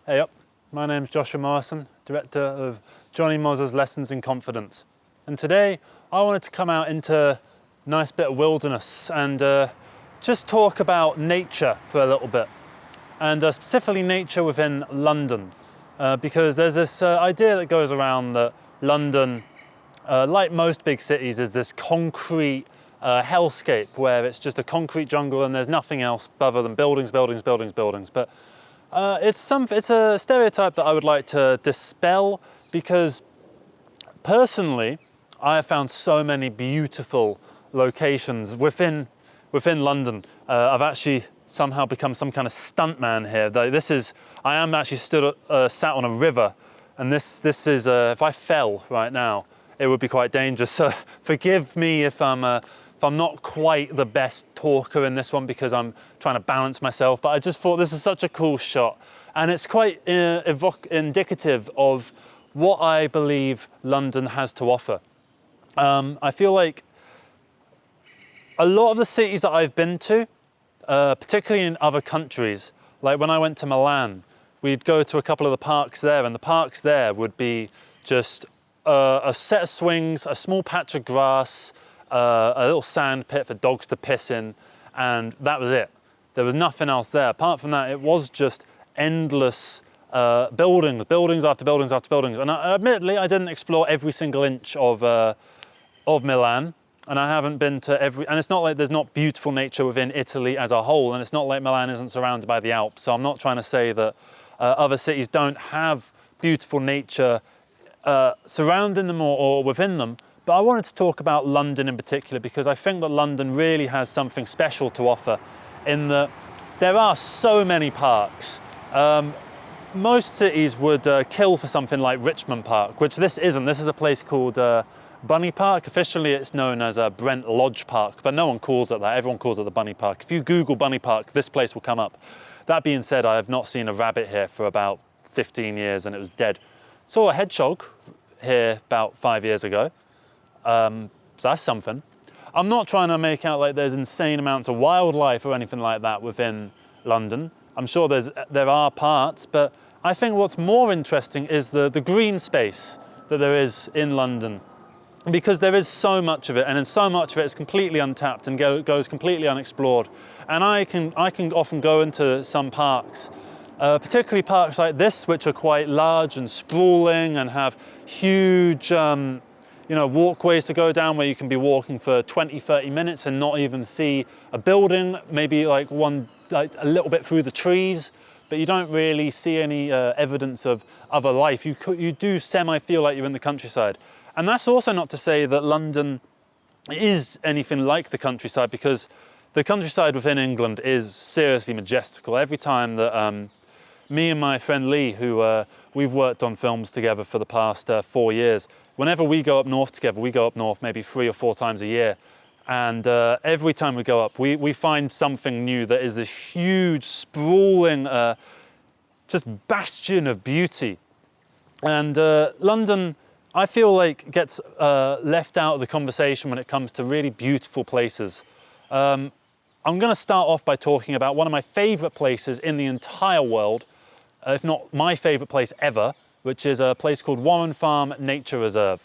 Hey up, my name's Joshua Morrison, Director of Johnny Moz's Lessons in Confidence. And today I wanted to come out into a nice bit of wilderness and just talk about nature for a little bit. And specifically nature within London. Because there's this idea that goes around that London, like most big cities, is this concrete hellscape where it's just a concrete jungle and there's nothing else other than buildings, buildings, buildings, buildings. But it's a stereotype that I would like to dispel, because personally I have found so many beautiful locations within London. I've actually somehow become some kind of stuntman here. I am actually sat on a river, and this is if I fell right now, it would be quite dangerous. So forgive me if I'm not quite the best talker in this one, because I'm trying to balance myself, but I just thought this is such a cool shot, and it's quite indicative of what I believe London has to offer. I feel like a lot of the cities that I've been to, particularly in other countries, like when I went to Milan, we'd go to a couple of the parks there, and the parks there would be just a set of swings, a small patch of grass, a little sand pit for dogs to piss in, and that was it. There was nothing else there. Apart from that, it was just endless buildings after buildings after buildings. And admittedly, I didn't explore every single inch of Milan, and I haven't been to every. And it's not like there's not beautiful nature within Italy as a whole, and it's not like Milan isn't surrounded by the Alps. So I'm not trying to say that other cities don't have beautiful nature surrounding them or within them. But I wanted to talk about London in particular, because I think that London really has something special to offer, in that there are so many parks. Most cities would kill for something like Richmond Park, which this isn't. This is a place called Bunny Park. Officially it's known as Brent Lodge Park, but no one calls it that. Everyone calls it the Bunny Park. If you Google Bunny Park, this place will come up. That being said, I have not seen a rabbit here for about 15 years, and it was dead. Saw a hedgehog here about 5 years ago. So that's something. I'm not trying to make out like there's insane amounts of wildlife or anything like that within London. I'm sure there are parts, but I think what's more interesting is the green space that there is in London, because there is so much of it, and in so much of it is completely untapped and goes completely unexplored. And I can often go into some parks, particularly parks like this, which are quite large and sprawling and have huge walkways to go down, where you can be walking for 20-30 minutes and not even see a building, maybe like a little bit through the trees, but you don't really see any evidence of other life. You do semi-feel like you're in the countryside. And that's also not to say that London is anything like the countryside, because the countryside within England is seriously majestical. Every time that me and my friend Lee, who we've worked on films together for the past 4 years, whenever we go up north together, we go up north maybe 3 or 4 times a year. And every time we go up, we find something new that is this huge, sprawling, just bastion of beauty. And London, I feel like, gets left out of the conversation when it comes to really beautiful places. I'm going to start off by talking about one of my favourite places in the entire world, if not my favourite place ever, which is a place called Warren Farm Nature Reserve,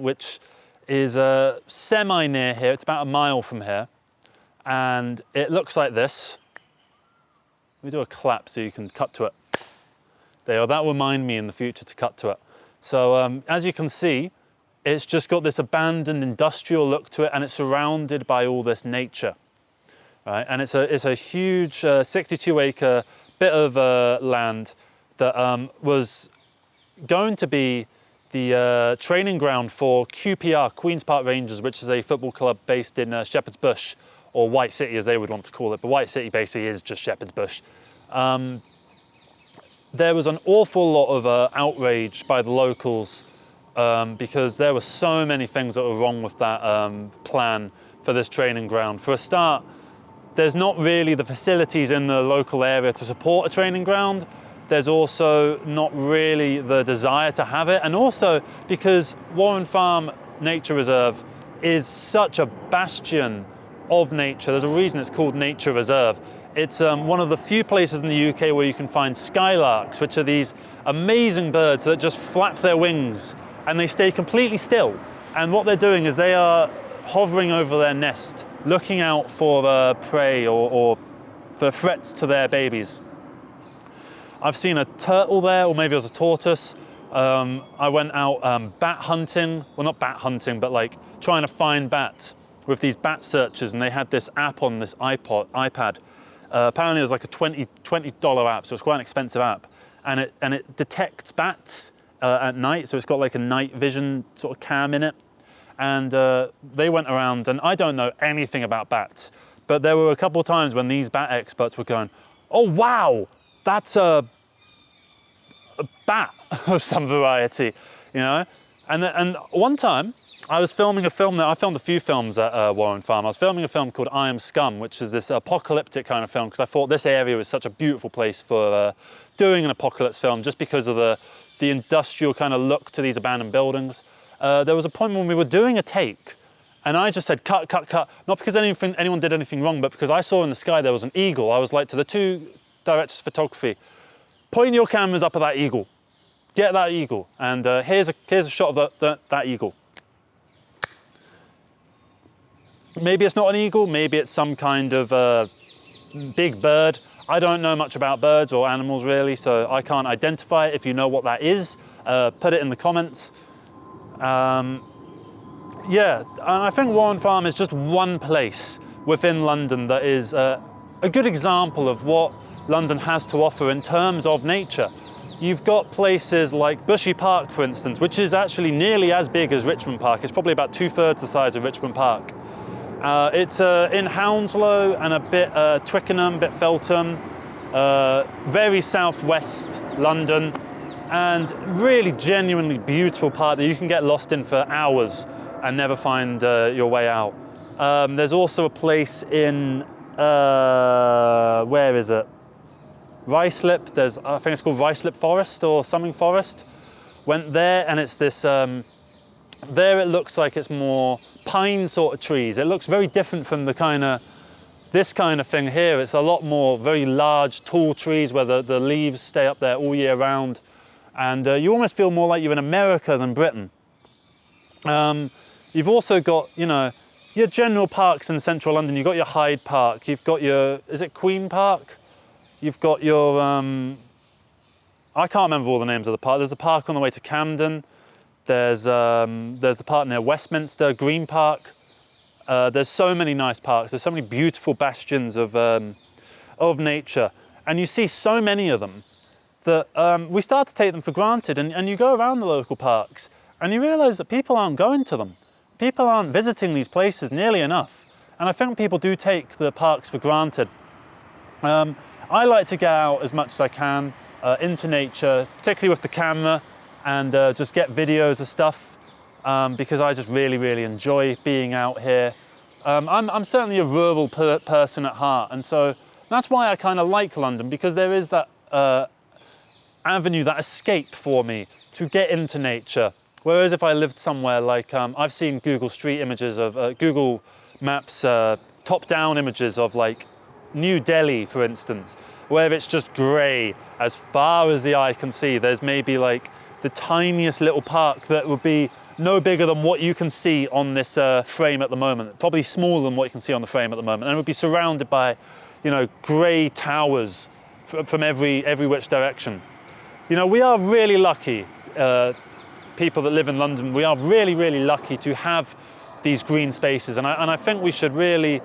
which is semi-near here. It's about a mile from here, and it looks like this. Let me do a clap so you can cut to it. There, that will remind me in the future to cut to it. So as you can see, it's just got this abandoned industrial look to it, and it's surrounded by all this nature, right? And it's a huge 62-acre bit of land that was going to be the training ground for QPR, Queen's Park Rangers, which is a football club based in Shepherd's Bush, or White City as they would want to call it, but White City basically is just Shepherd's Bush. There was an awful lot of outrage by the locals because there were so many things that were wrong with that plan for this training ground. For a start, there's not really the facilities in the local area to support a training ground. There's also not really the desire to have it. And also because Warren Farm Nature Reserve is such a bastion of nature. There's a reason it's called Nature Reserve. It's one of the few places in the UK where you can find skylarks, which are these amazing birds that just flap their wings and they stay completely still. And what they're doing is they are hovering over their nest, looking out for prey or for threats to their babies. I've seen a turtle there, or maybe it was a tortoise. I went out bat hunting, well, not bat hunting, but like trying to find bats with these bat searchers, and they had this app on this iPad. Apparently it was like a $20 app, so it's quite an expensive app. And it detects bats at night, so it's got like a night vision sort of cam in it. And they went around, and I don't know anything about bats, but there were a couple of times when these bat experts were going, oh wow, that's a bat of some variety, you know? And one time, I was filming a film I filmed a few films at Warren Farm. I was filming a film called I Am Scum, which is this apocalyptic kind of film, because I thought this area was such a beautiful place for doing an apocalypse film, just because of the industrial kind of look to these abandoned buildings. There was a point when we were doing a take, and I just said, cut, cut, cut. Not because anyone did anything wrong, but because I saw in the sky there was an eagle. I was like to the two directors of photography, point your cameras up at that eagle. Get that eagle. And here's a shot of that eagle. Maybe it's not an eagle, maybe it's some kind of big bird. I don't know much about birds or animals really, so I can't identify it. If you know what that is, put it in the comments. Yeah, and I think Warren Farm is just one place within London that is a good example of what London has to offer in terms of nature. You've got places like Bushy Park, for instance, which is actually nearly as big as Richmond Park. It's probably about 2/3 the size of Richmond Park. It's in Hounslow and a bit Twickenham, a bit Feltham, very southwest London, and really genuinely beautiful park that you can get lost in for hours and never find your way out. There's also a place in, where is it? Ruislip, I think it's called Ruislip Forest or something Forest. Went there and it's this, there it looks like it's more pine sort of trees. It looks very different from this kind of thing here. It's a lot more very large, tall trees where the leaves stay up there all year round. And you almost feel more like you're in America than Britain. You've also got, you know, your general parks in central London. You've got your Hyde Park, you've got your, is it Queen Park? You've got your, I can't remember all the names of the park. There's a park on the way to Camden. There's the park near Westminster, Green Park. There's so many nice parks. There's so many beautiful bastions of nature. And you see so many of them that we start to take them for granted. And you go around the local parks and you realize that people aren't going to them. People aren't visiting these places nearly enough. And I think people do take the parks for granted. I like to get out as much as I can into nature, particularly with the camera, and just get videos of stuff because I just really, really enjoy being out here. I'm certainly a rural person at heart, and so that's why I kind of like London, because there is that avenue, that escape for me to get into nature. Whereas if I lived somewhere like, I've seen Google Street images of, Google Maps top-down images of like New Delhi, for instance, where it's just grey as far as the eye can see. There's maybe like the tiniest little park that would be no bigger than what you can see on this frame at the moment, probably smaller than what you can see on the frame at the moment, and it would be surrounded by, you know, grey towers from every which direction. You know, we are really lucky, people that live in London, we are really, really lucky to have these green spaces, and I think we should really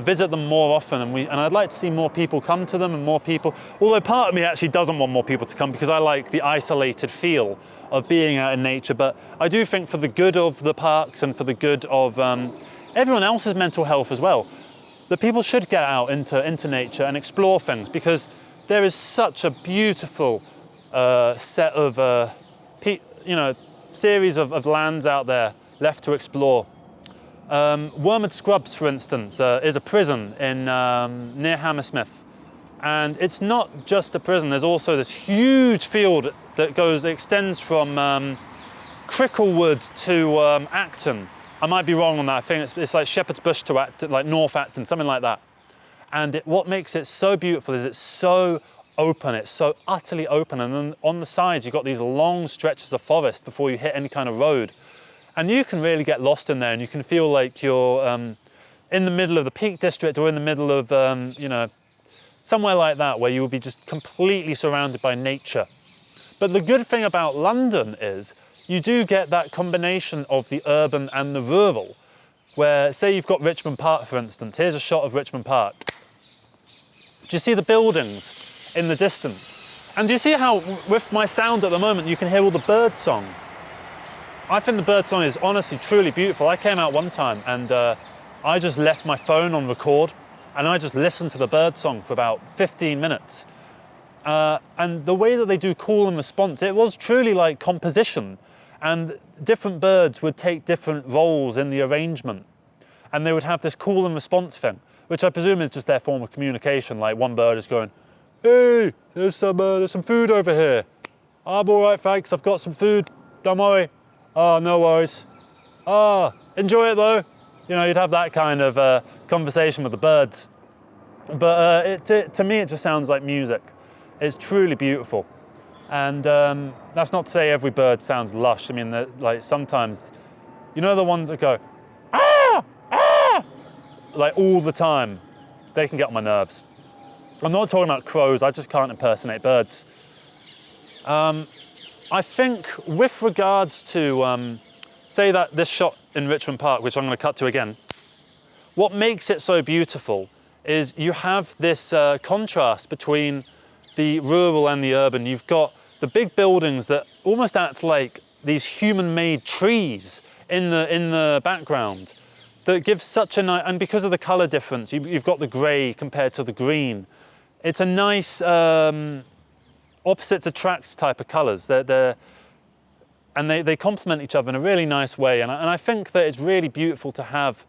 visit them more often, and I'd like to see more people come to them, and more people, although part of me actually doesn't want more people to come because I like the isolated feel of being out in nature, but I do think for the good of the parks and for the good of everyone else's mental health as well, that people should get out into nature and explore things, because there is such a beautiful set of, you know, series of lands out there left to explore. Wormwood Scrubs, for instance, is a prison in near Hammersmith, and it's not just a prison. There's also this huge field that extends from Cricklewood to Acton. I might be wrong on that. I think it's like Shepherd's Bush to Acton, like North Acton, something like that. And what makes it so beautiful is it's so open, it's so utterly open. And then on the sides, you've got these long stretches of forest before you hit any kind of road. And you can really get lost in there, and you can feel like you're in the middle of the Peak District, or in the middle of, you know, somewhere like that, where you will be just completely surrounded by nature. But the good thing about London is you do get that combination of the urban and the rural, where, say you've got Richmond Park, for instance. Here's a shot of Richmond Park. Do you see the buildings in the distance? And do you see how, with my sound at the moment, you can hear all the bird song? I think the bird song is honestly, truly beautiful. I came out one time and I just left my phone on record and I just listened to the bird song for about 15 minutes. And the way that they do call and response, it was truly like composition. And different birds would take different roles in the arrangement. And they would have this call and response thing, which I presume is just their form of communication. Like one bird is going, "Hey, there's some food over here. I'm all right, thanks, I've got some food, don't worry. Oh, no worries. Oh, enjoy it though." You know, you'd have that kind of conversation with the birds. But to me, it just sounds like music. It's truly beautiful. And that's not to say every bird sounds lush. I mean, like sometimes, you know, the ones that go, "Ah, ah," like all the time, they can get on my nerves. I'm not talking about crows, I just can't impersonate birds. I think with regards to, say that this shot in Richmond Park, which I'm going to cut to again, what makes it so beautiful is you have this contrast between the rural and the urban. You've got the big buildings that almost act like these human-made trees in the background that gives such a nice, and because of the color difference, you've got the gray compared to the green. It's a nice opposites attract type of colors. And they complement each other in a really nice way. And I think that it's really beautiful to have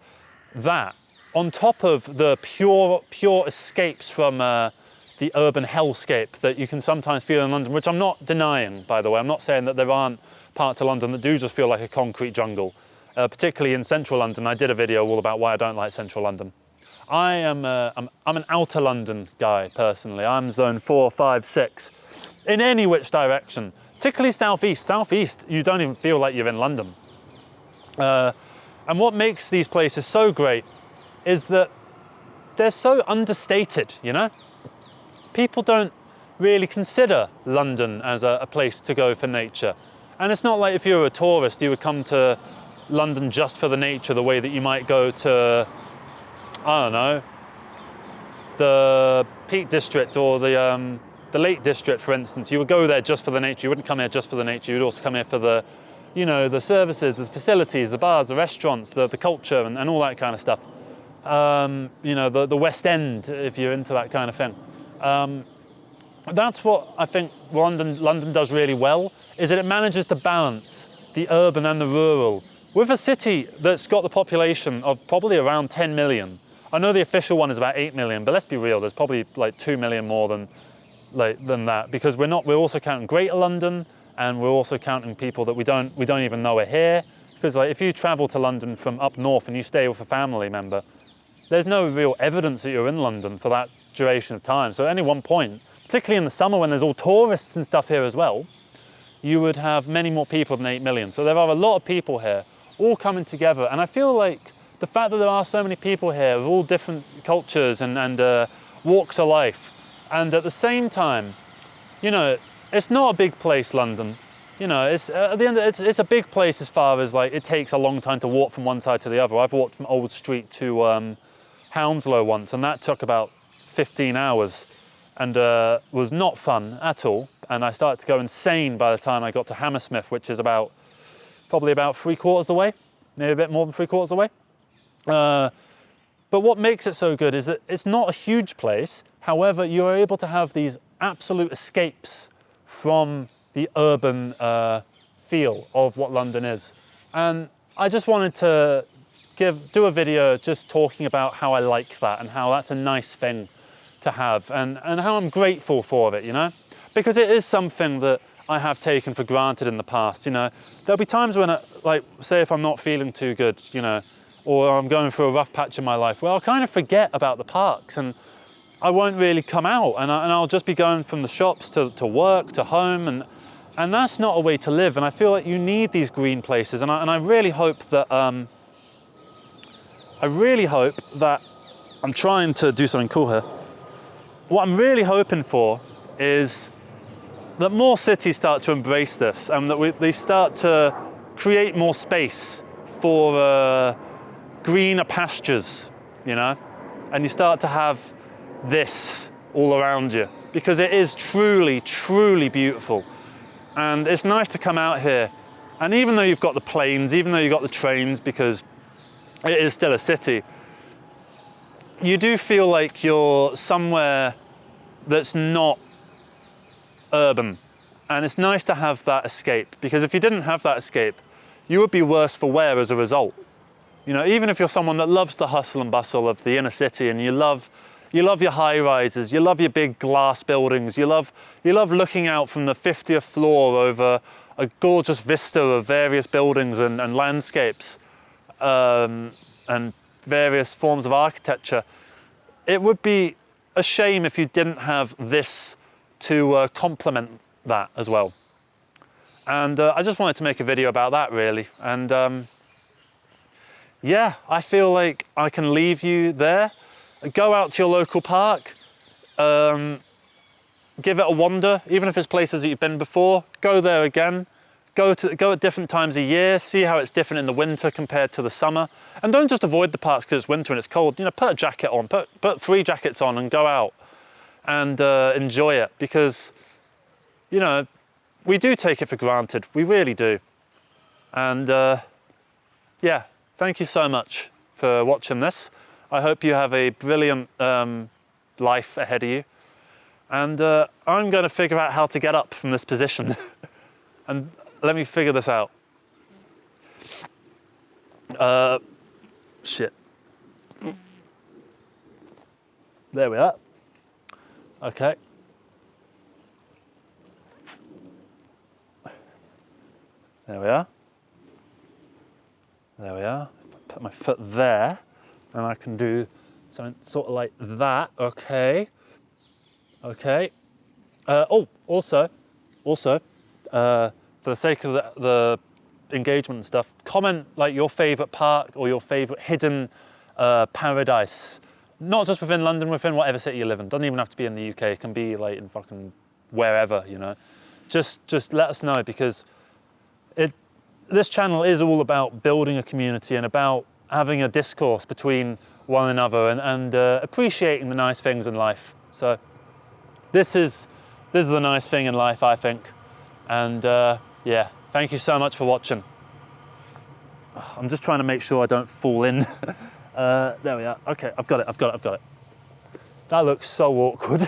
that on top of the pure escapes from the urban hellscape that you can sometimes feel in London, which I'm not denying, by the way. I'm not saying that there aren't parts of London that do just feel like a concrete jungle. Particularly in central London. I did a video all about why I don't like central London. I'm an outer London guy, personally. I'm zone 4, 5, 6. In any which direction. Particularly southeast. Southeast, you don't even feel like you're in London. And what makes these places so great is that they're so understated, you know? People don't really consider London as a place to go for nature. And it's not like if you were a tourist, you would come to London just for the nature, the way that you might go to, I don't know, the Peak District or the Lake District, for instance. You would go there just for the nature. You wouldn't come here just for the nature. You would also come here for the, you know, the services, the facilities, the bars, the restaurants, the culture, and all that kind of stuff. You know, the West End, if you're into that kind of thing. That's what I think London does really well, is that it manages to balance the urban and the rural with a city that's got the population of probably around 10 million. I know the official one is about 8 million, but let's be real, there's probably like 2 million more than that, because we're also counting Greater London, and we're also counting people that we don't even know are here. Because like if you travel to London from up north and you stay with a family member, there's no real evidence that you're in London for that duration of time. So at any one point, particularly in the summer when there's all tourists and stuff here as well, you would have many more people than 8 million. So there are a lot of people here, all coming together. And I feel like the fact that there are so many people here of all different cultures and walks of life, and at the same time, you know, it's not a big place, London. You know, it's at the end, it's a big place as far as like it takes a long time to walk from one side to the other. I've walked from Old Street to Hounslow once, and that took about 15 hours, and was not fun at all. And I started to go insane by the time I got to Hammersmith, which is probably about 3/4 the way, maybe a bit more than 3/4 the way. But what makes it so good is that it's not a huge place. However, you're able to have these absolute escapes from the urban feel of what London is. And I just wanted to do a video just talking about how I like that and how that's a nice thing to have, and how I'm grateful for it, you know? Because it is something that I have taken for granted in the past, you know? There'll be times when, like, say if I'm not feeling too good, you know, or I'm going through a rough patch in my life, where I'll kind of forget about the parks and I won't really come out, and I'll just be going from the shops to work, to home, and that's not a way to live. And I feel like you need these green places, and I really hope that I'm trying to do something cool here. What I'm really hoping for is that more cities start to embrace this, and that they start to create more space for greener pastures, you know, and you start to have this all around you, because it is truly, truly beautiful. And it's nice to come out here, and even though you've got the planes, even though you've got the trains, because it is still a city, you do feel like you're somewhere that's not urban. And it's nice to have that escape, because if you didn't have that escape, you would be worse for wear as a result. You know, even if you're someone that loves the hustle and bustle of the inner city, and you love your high rises, you love your big glass buildings, you love looking out from the 50th floor over a gorgeous vista of various buildings and landscapes, and various forms of architecture, it would be a shame if you didn't have this to complement that as well. And I just wanted to make a video about that, really. And yeah, I feel like I can leave you there. Go out to your local park, give it a wander, even if it's places that you've been before. Go there again. Go at different times of year, see how it's different in the winter compared to the summer. And don't just avoid the parks because it's winter and it's cold. You know, put a jacket on, put 3 jackets on and go out and enjoy it, because, you know, we do take it for granted. We really do. And yeah, thank you so much for watching this. I hope you have a brilliant life ahead of you. And I'm going to figure out how to get up from this position. And let me figure this out. Shit. There we are. Okay. There we are. There we are. Put my foot there, and I can do something sort of like that. Okay. Okay. Oh, also, for the sake of the engagement and stuff, comment like your favourite park or your favourite hidden paradise. Not just within London, within whatever city you live in. Doesn't even have to be in the UK. It can be like in fucking wherever, you know. Just let us know, because this channel is all about building a community and about having a discourse between one another and appreciating the nice things in life. So this is the nice thing in life, I think. And yeah, thank you so much for watching. I'm just trying to make sure I don't fall in. There we are. Okay, I've got it. That looks so awkward.